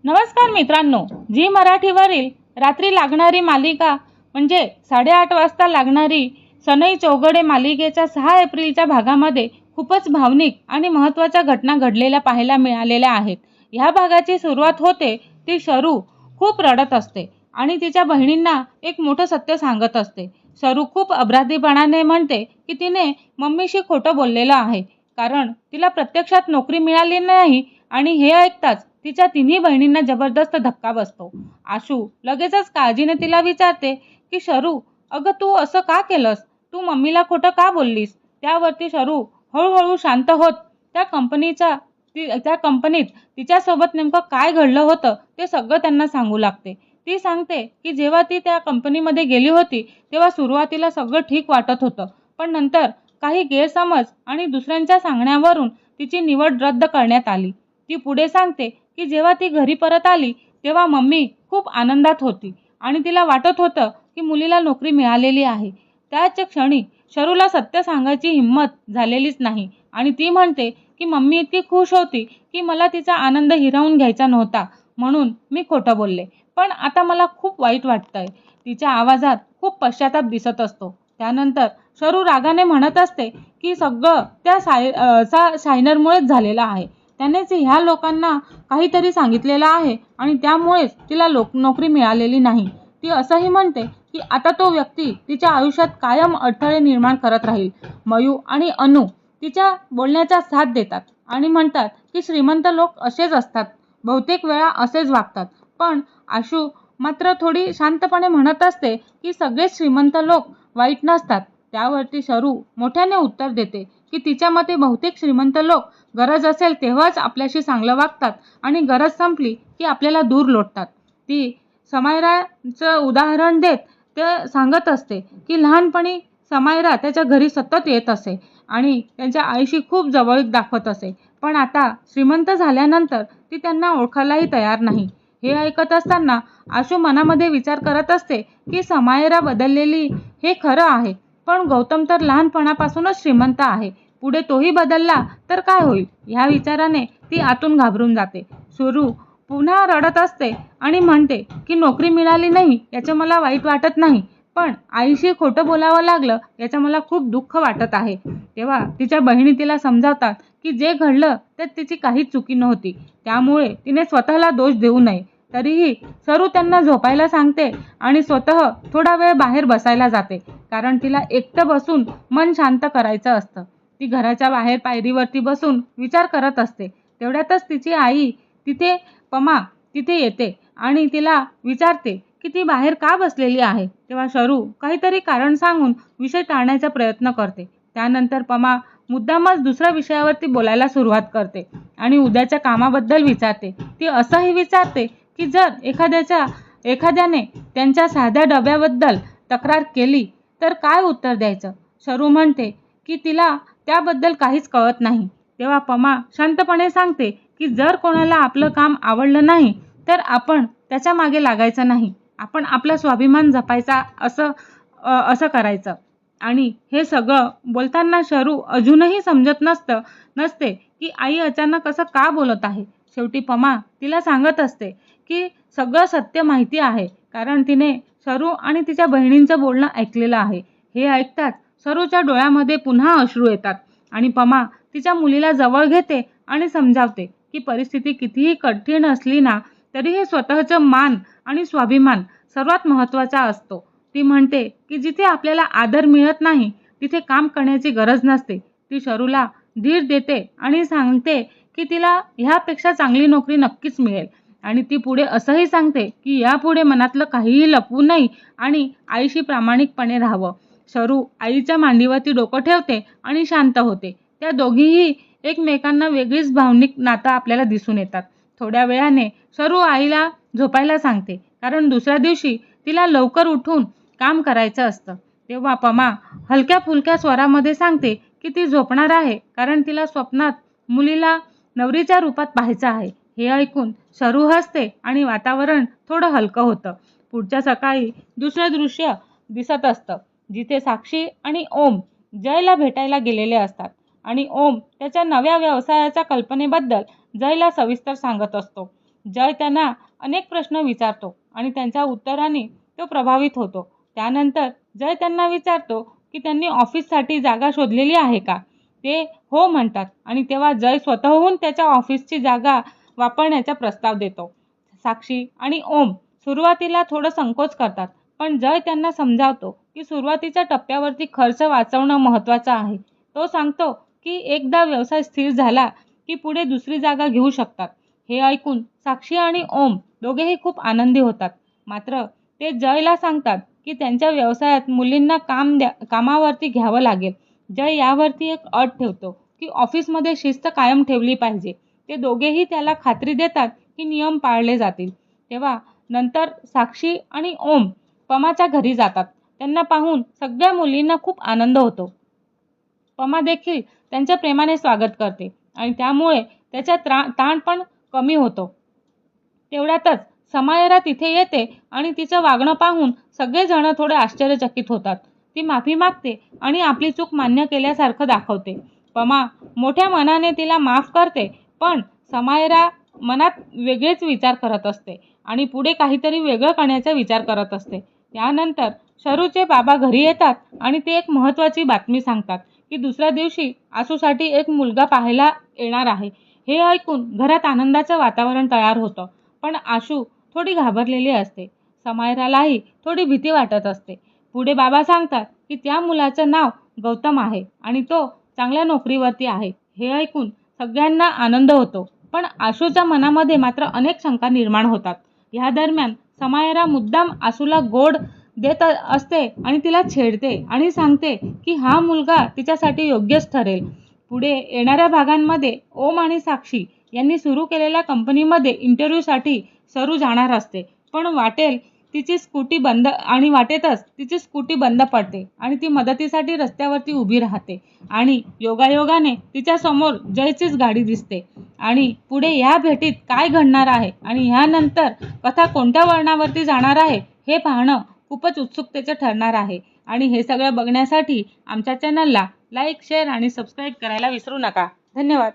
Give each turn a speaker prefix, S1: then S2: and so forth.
S1: नमस्कार मित्रांनो, जी मराठीवरील रात्री लागणारी मालिका म्हणजे 8:30 वाजता लागणारी सनई चौघडे मालिकेच्या 6 एप्रिलच्या भागामध्ये खूपच भावनिक आणि महत्त्वाच्या घटना घडलेल्या पाहायला मिळालेल्या आहेत. ह्या भागाची सुरुवात होते ती शरू खूप रडत असते आणि तिच्या बहिणींना एक मोठं सत्य सांगत असते. शरू खूप अपराधीपणाने म्हणते की तिने मम्मीशी खोटं बोललेलं आहे कारण तिला प्रत्यक्षात नोकरी मिळाली नाही आणि हे ऐकताच तिच्या तिन्ही बहिणींना जबरदस्त धक्का बसतो. आशू लगेचच काळजीने तिला विचारते की शरू, अगं तू असं का केलंस? तू मम्मीला खोटं का बोललीस? त्यावरती शरू हळूहळू शांत होत त्या कंपनीत तिच्यासोबत नेमकं काय घडलं होतं ते सगळं त्यांना सांगू लागते. ती सांगते की जेव्हा ती त्या कंपनीमध्ये गेली होती तेव्हा सुरुवातीला सगळं ठीक वाटत होतं, पण नंतर काही गैरसमज आणि दुसऱ्यांच्या सांगण्यावरून तिची निवड रद्द करण्यात आली. ती पुढे सांगते की जेव्हा ती घरी परत आली तेव्हा मम्मी खूप आनंदात होती आणि तिला वाटत होतं की मुलीला नोकरी मिळालेली आहे. त्याच क्षणी शरूला सत्य सांगायची हिंमत झालेलीच नाही आणि ती म्हणते की मम्मी इतकी खुश होती की मला तिचा आनंद हिरावून घ्यायचा नव्हता म्हणून मी खोटं बोलले, पण आता मला खूप वाईट वाटतंय. तिच्या आवाजात खूप पश्चाताप दिसत असतो. त्यानंतर शरू रागाने म्हणत असते की सगळं त्या शायनरमुळेच झालेलं आहे. त्यानेच ह्या लोकांना काहीतरी सांगितलेलं आहे आणि त्यामुळेच तिला नोकरी मिळालेली नाही. ती असंही म्हणते की आता तो व्यक्ती तिच्या आयुष्यात कायम अडथळे निर्माण करत राहील. मयू आणि अनु तिच्या बोलण्याचा साथ देतात आणि म्हणतात की श्रीमंत लोक असेच असतात, बहुतेक वेळा असेच वागतात. पण आशू मात्र थोडी शांतपणे म्हणत असते की सगळेच श्रीमंत लोक वाईट नसतात. त्यावरती शरू मोठ्याने उत्तर देते की तिच्या मते बहुतेक श्रीमंत लोक गरज असेल तेव्हाच आपल्याशी चांगलं वागतात आणि गरज संपली की आपल्याला दूर लोटतात. ती समायराचं उदाहरण देत ते सांगत असते की लहानपणी समायरा त्याच्या घरी सतत येत असे आणि त्यांच्या आईशी खूप जवळीक दाखवत असे, पण आता श्रीमंत झाल्यानंतर ती त्यांना ओळखायलाही तयार नाही. हे ऐकत असताना आशू मनामध्ये विचार करत असते की समायरा बदललेली हे खरं आहे, पण गौतम तर लहानपणापासूनच श्रीमंत आहे, पुढे तोही बदलला तर काय होईल? ह्या विचाराने ती आतून घाबरून जाते. शरू पुन्हा रडत असते आणि म्हणते की नोकरी मिळाली नाही याचं मला वाईट वाटत नाही, पण आईशी खोटं बोलावं लागलं याचं मला खूप दुःख वाटत आहे. तेव्हा तिच्या बहिणी तिला समजावतात की जे घडलं त्यात तिची काहीच चुकी नव्हती, त्यामुळे तिने स्वतःला दोष देऊ नये. तरीही शरू त्यांना झोपायला सांगते आणि स्वतः थोडा वेळ बाहेर बसायला जाते कारण तिला एकटं बसून मन शांत करायचं असतं. ती घराच्या बाहेर पायरीवरती बसून विचार करत असते. तेवढ्यातच तिची आई पमा तिथे येते आणि तिला विचारते की ती बाहेर का बसलेली आहे. तेव्हा शरू काहीतरी कारण सांगून विषय टाळण्याचा प्रयत्न करते. त्यानंतर पमा मुद्दामच दुसऱ्या विषयावरती बोलायला सुरुवात करते आणि उद्याच्या कामाबद्दल विचारते. ती असंही विचारते की जर एखाद्याने त्यांच्या साध्या डब्याबद्दल तक्रार केली तर काय उत्तर द्यायचं. शरू म्हणते की तिला त्याबद्दल काहीच कळत नाही. तेव्हा पमा शांतपणे सांगते की जर कोणाला आपलं काम आवडलं नाही तर आपण त्याच्या मागे लागायचं नाही, आपण आपला स्वाभिमान जपायचा असं करायचं. आणि हे सगळं बोलताना शरू अजूनही समजत नसते की आई अचानक असं का बोलत आहे. शेवटी पमा तिला सांगत असते की सगळं सत्य माहिती आहे कारण तिने शरू आणि तिच्या बहिणींचं बोलणं ऐकलेलं आहे. हे ऐकताच शरूच्या डोळ्यामध्ये पुन्हा अश्रू येतात आणि पमा तिच्या मुलीला जवळ घेते आणि समजावते की परिस्थिती कितीही कठीण असली ना तरीही स्वतःचं मान आणि स्वाभिमान सर्वात महत्त्वाचा असतो. ती म्हणते की जिथे आपल्याला आदर मिळत नाही तिथे काम करण्याची गरज नसते. ती शरूला धीर देते आणि सांगते की तिला ह्यापेक्षा चांगली नोकरी नक्कीच मिळेल आणि ती पुढे असंही सांगते की यापुढे मनातलं काहीही लपवू नये आणि आईशी प्रामाणिकपणे राहावं. शरू आईच्या मांडीवरती डोकं ठेवते आणि शांत होते. त्या दोघीही एकमेकांना वेगळीच भावनिक नातं आपल्याला दिसून येतात. थोड्या वेळाने शरू आईला झोपायला सांगते कारण दुसऱ्या दिवशी तिला लवकर उठून काम करायचं असतं. तेव्हा पमा हलक्या फुलक्या स्वरामध्ये सांगते की ती झोपणार आहे कारण तिला स्वप्नात मुलीला नवरीच्या रूपात पाहायचं आहे. हे ऐकून शरू हसते आणि वातावरण थोडं हलकं होतं. पुढच्या सकाळी दुसरं दृश्य दिसत असतं जिथे साक्षी आणि ओम जयला भेटायला गेलेले असतात आणि ओम त्याच्या नव्या व्यवसायाच्या कल्पनेबद्दल जयला सविस्तर सांगत असतो. जय त्यांना अनेक प्रश्न विचारतो आणि त्यांच्या उत्तराने तो प्रभावित होतो. त्यानंतर जय त्यांना विचारतो की त्यांनी ऑफिससाठी जागा शोधलेली आहे का. ते हो म्हणतात आणि तेव्हा जय स्वतःहून त्याच्या ऑफिसची जागा वापरण्याचा प्रस्ताव देतो. साक्षी आणि ओम सुरुवातीला थोडं संकोच करतात, पण जय त्यांना समजावतो की सुरुवातीच्या टप्प्यावरती खर्च वाचवणं महत्त्वाचं आहे. तो सांगतो की एकदा व्यवसाय स्थिर झाला की पुढे दुसरी जागा घेऊ शकतात. हे ऐकून साक्षी आणि ओम दोघेही खूप आनंदी होतात. मात्र ते जयला सांगतात की त्यांच्या व्यवसायात मुलींना कामावरती घ्यावं लागेल. जय यावरती एक अट ठेवतो की ऑफिसमध्ये शिस्त कायम ठेवली पाहिजे. ते दोघेही त्याला खात्री देतात की नियम पाळले जातील. तेव्हा नंतर साक्षी आणि ओम पमाच्या घरी जातात. त्यांना पाहून सगळ्या मुलींना खूप आनंद होतो. पमा देखील त्यांच्या प्रेमाने स्वागत करते आणि त्यामुळे त्याचा ताण पण कमी होतो. तेवढ्यातच समायरा तिथे येते आणि तिचं वागणं पाहून सगळेजण थोडे आश्चर्यचकित होतात. ती माफी मागते आणि आपली चूक मान्य केल्यासारखं दाखवते. पमा मोठ्या मनाने तिला माफ करते, पण समायरा मनात वेगळेच विचार करत असते आणि पुढे काहीतरी वेगळं करण्याचा विचार करत असते. त्यानंतर शरूचे बाबा घरी येतात आणि ते एक महत्त्वाची बातमी सांगतात की दुसऱ्या दिवशी आसूसाठी एक मुलगा पाहायला येणार आहे. हे ऐकून घरात आनंदाचं वातावरण तयार होतं, पण आशू थोडी घाबरलेली असते. समायरालाही थोडी भीती वाटत असते. पुढे बाबा सांगतात की त्या मुलाचं नाव गौतम आहे आणि तो चांगल्या नोकरीवरती आहे. हे ऐकून सगळ्यांना आनंद होतो, पण आशूच्या मनामध्ये मात्र अनेक शंका निर्माण होतात. या दरम्यान समायरा मुद्दाम आशूला गोड देत असते आणि तिला छेडते आणि सांगते की हा मुलगा तिच्यासाठी योग्यच ठरेल. पुढे येणाऱ्या भागांमध्ये ओम आणि साक्षी यांनी सुरू केलेल्या कंपनीमध्ये इंटरव्ह्यूसाठी शरू जाणार असते, पण वाटेतच तिची स्कूटी बंद पडते आणि ती मदतीसाठी रस्त्यावरती उभी राहते आणि योगायोगाने तिच्या समोर जयचीच गाडी दिसते. आणि पुढे या भेटीत काय घडणार आहे आणि ह्यानंतर कथा कोणत्या वळणावरती जाणार आहे हे पाहणं खूपच उत्सुकतेचं ठरणार आहे. आणि हे सगळं बघण्यासाठी आमच्या चॅनलला लाईक, शेअर आणि सबस्क्राईब करायला विसरू नका. धन्यवाद.